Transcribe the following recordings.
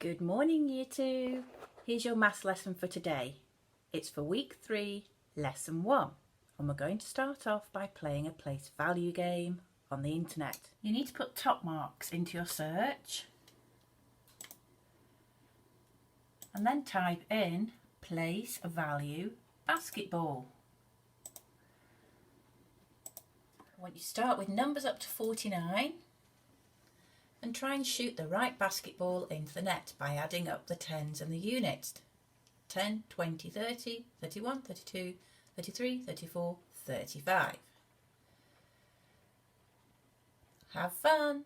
Good morning, Year 2. Here's your maths lesson for today. It's for week 3, lesson 1. And we're going to start off by playing a place value game on the internet. You need to put top marks into your search. And then type in place value basketball. I want you to start with numbers up to 49. And try and shoot the right basketball into the net by adding up the tens and the units. 10, 20, 30, 31, 32, 33, 34, 35. Have fun!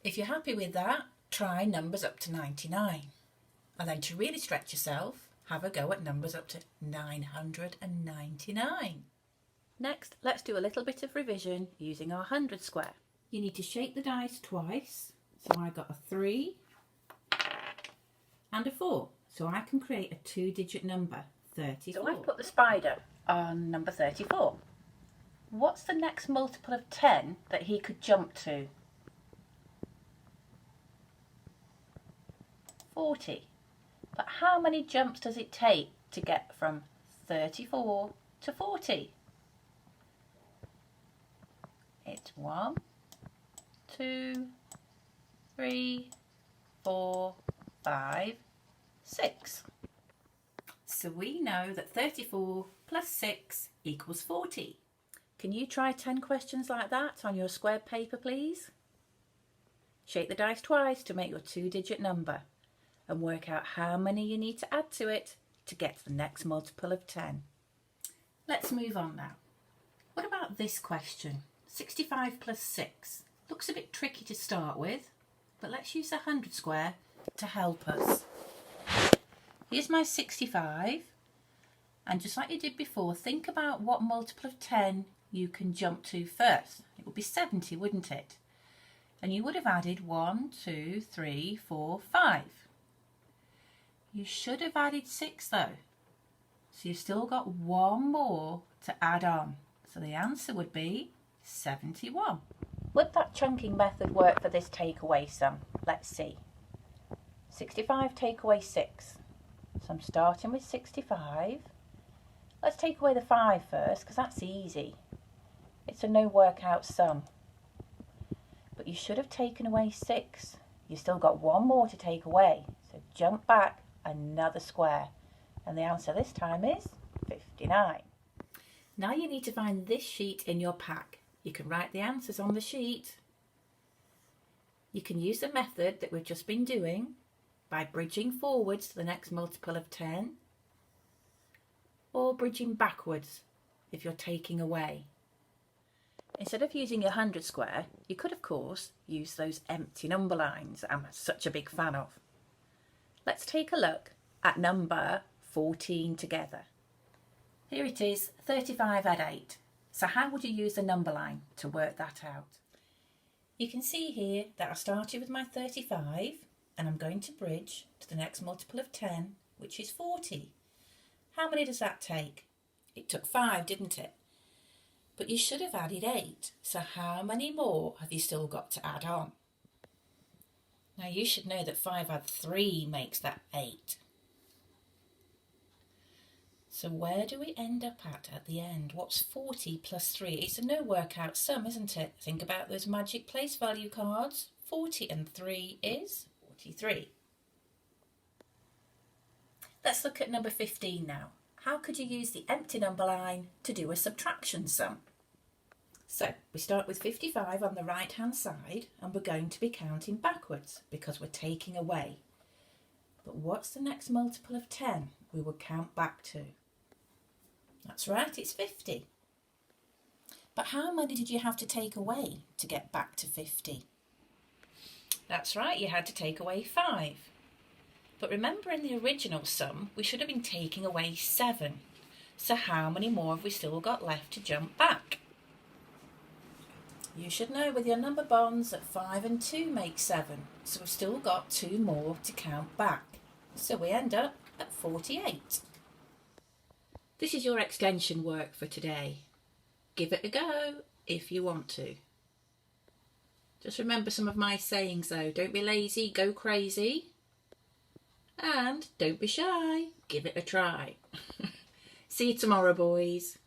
If you're happy with that, try numbers up to 99. And then to really stretch yourself, have a go at numbers up to 999. Next, let's do a little bit of revision using our 100 square. You need to shake the dice twice. So I got a 3 and a 4. So I can create a 2-digit number, 34. So I've put the spider on number 34. What's the next multiple of 10 that he could jump to? 40. But how many jumps does it take to get from 34 to 40? It's 1, 2, 3, 4, 5, 6. So we know that 34 plus 6 equals 40. Can you try 10 questions like that on your squared paper, please? Shake the dice twice to make your 2-digit number and work out how many you need to add to it to get to the next multiple of 10. Let's move on now. What about this question? 65 plus 6. Looks a bit tricky to start with. But let's use the 100 square to help us. Here's my 65, and just like you did before, think about what multiple of 10 you can jump to first. It would be 70, wouldn't it? And you would have added 1, 2, 3, 4, 5. You should have added 6 though, so you've still got one more to add on. So the answer would be 71. Would that chunking method work for this takeaway sum? Let's see. 65 take away 6. So I'm starting with 65. Let's take away the 5 first because that's easy. It's a no workout sum. But you should have taken away 6. You've still got one more to take away. So jump back another square. And the answer this time is 59. Now you need to find this sheet in your pack. You can write the answers on the sheet. You can use the method that we've just been doing by bridging forwards to the next multiple of 10 or bridging backwards if you're taking away. Instead of using your 100 square, you could of course use those empty number lines that I'm such a big fan of. Let's take a look at number 14 together. Here it is, 35 add 8. So how would you use the number line to work that out? You can see here that I started with my 35 and I'm going to bridge to the next multiple of 10, which is 40. How many does that take? It took 5, didn't it? But you should have added 8. So how many more have you still got to add on? Now you should know that 5 add 3 makes that 8. So where do we end up at the end? What's 40 plus 3? It's a no workout sum, isn't it? Think about those magic place value cards. 40 and 3 is 43. Let's look at number 15 now. How could you use the empty number line to do a subtraction sum? So we start with 55 on the right hand side and we're going to be counting backwards because we're taking away. But what's the next multiple of 10 we would count back to? That's right, it's 50. But how many did you have to take away to get back to 50? That's right, you had to take away 5. But remember in the original sum, we should have been taking away 7. So how many more have we still got left to jump back? You should know with your number bonds that 5 and 2 make 7. So we've still got 2 more to count back. So we end up at 48. This is your extension work for today. Give it a go if you want to. Just remember some of my sayings though. Don't be lazy, go crazy. And don't be shy, give it a try. See you tomorrow, boys.